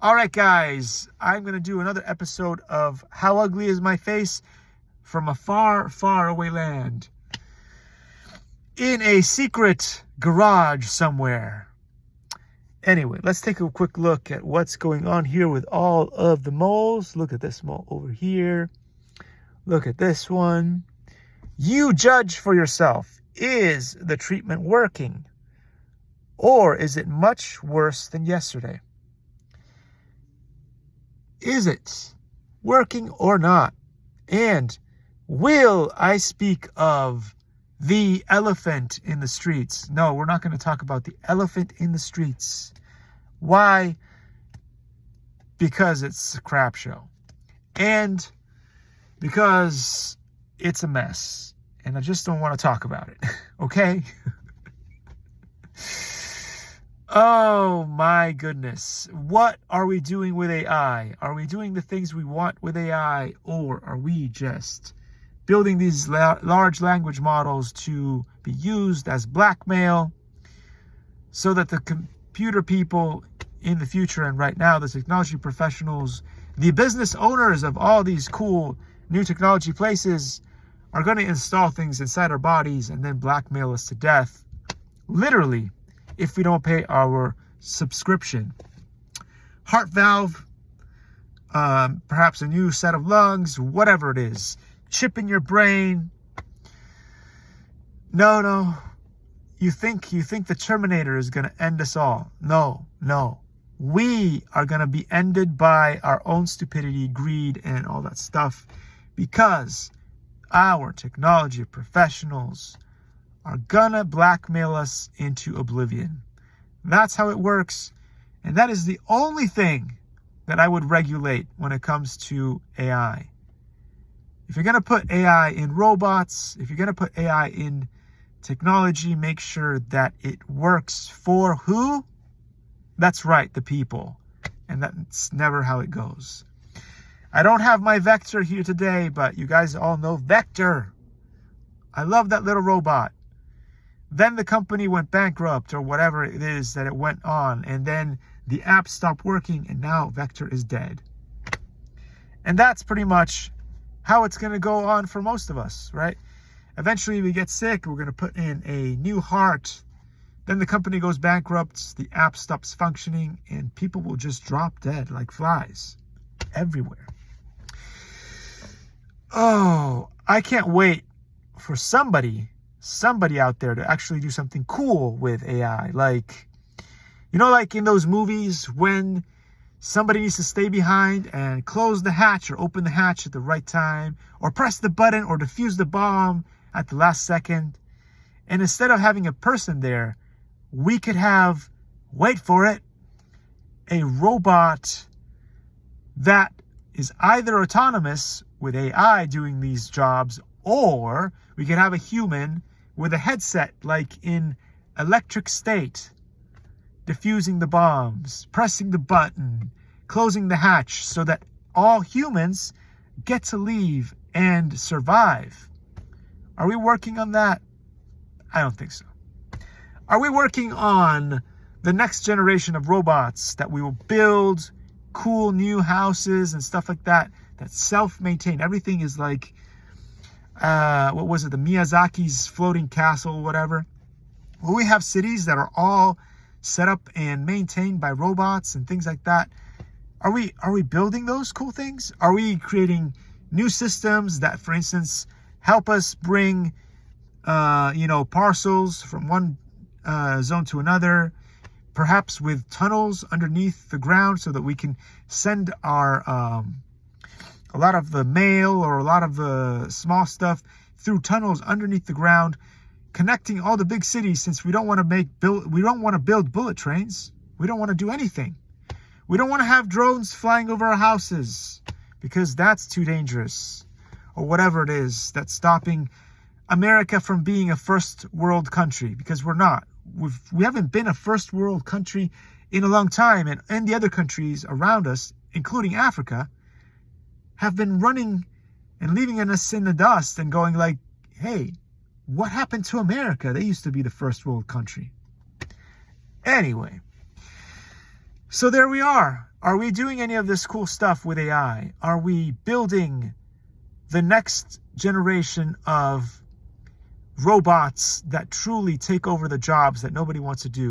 All right, guys, I'm going to do another episode of How Ugly Is My Face from a far, far away land. In a secret garage somewhere. Anyway, let's take a quick look at what's going on here with all of the moles. Look at this mole over here. Look at this one. You judge for yourself. Is the treatment working? Or is it much worse than yesterday? Is it working or not? And will I speak of the elephant in the streets? No, we're not going to talk about the elephant in the streets. Why? Because it's a crap show. And because it's a mess. And I just don't want to talk about it. Okay? Oh my goodness. What are we doing with AI? Are we doing the things we want with AI, or are we just building these large language models to be used as blackmail so that the computer people in the future and right now, the technology professionals, the business owners of all these cool new technology places are going to install things inside our bodies and then blackmail us to death, literally, if we don't pay our subscription. Heart valve, perhaps a new set of lungs, whatever it is. Chip in your brain. No. You think the Terminator is going to end us all. No. We are going to be ended by our own stupidity, greed, and all that stuff, because our technology professionals are gonna blackmail us into oblivion. That's how it works. And that is the only thing that I would regulate when it comes to AI. If you're gonna put AI in robots, if you're gonna put AI in technology, make sure that it works for who? That's right, the people. And that's never how it goes. I don't have my Vector here today, but you guys all know Vector. I love that little robot. Then the company went bankrupt, or whatever it is that it went on, and then the app stopped working, and now Vector is dead. And that's pretty much how it's going to go on for most of us, right? Eventually we get sick, we're going to put in a new heart, then the company goes bankrupt, the app stops functioning, and people will just drop dead like flies everywhere. Oh, I can't wait for somebody out there to actually do something cool with AI. Like, like in those movies when somebody needs to stay behind and close the hatch or open the hatch at the right time, or press the button or defuse the bomb at the last second. And instead of having a person there, we could have, wait for it, a robot that is either autonomous with AI doing these jobs, or we could have a human with a headset like in Electric State, diffusing the bombs, pressing the button, closing the hatch, so that all humans get to leave and survive. Are we working on that? I don't think so. Are we working on the next generation of robots that we will build cool new houses and stuff like that self-maintain? Everything is like, what was it, the Miyazaki's floating castle, whatever. Well, we have cities that are all set up and maintained by robots and things like that. Are we building those cool things? Are we creating new systems that, for instance, help us bring parcels from one zone to another, perhaps with tunnels underneath the ground, so that we can send our a lot of the mail or a lot of the small stuff through tunnels underneath the ground, connecting all the big cities, since we don't want to build bullet trains. We don't want to do anything. We don't want to have drones flying over our houses, because that's too dangerous, or whatever it is that's stopping America from being a first world country, because we're not. We haven't been a first world country in a long time, and the other countries around us, including Africa, have been running and leaving us in the dust and going like, hey, what happened to America? They used to be the first world country. Anyway, so there we are. Are we doing any of this cool stuff with AI? Are we building the next generation of robots that truly take over the jobs that nobody wants to do?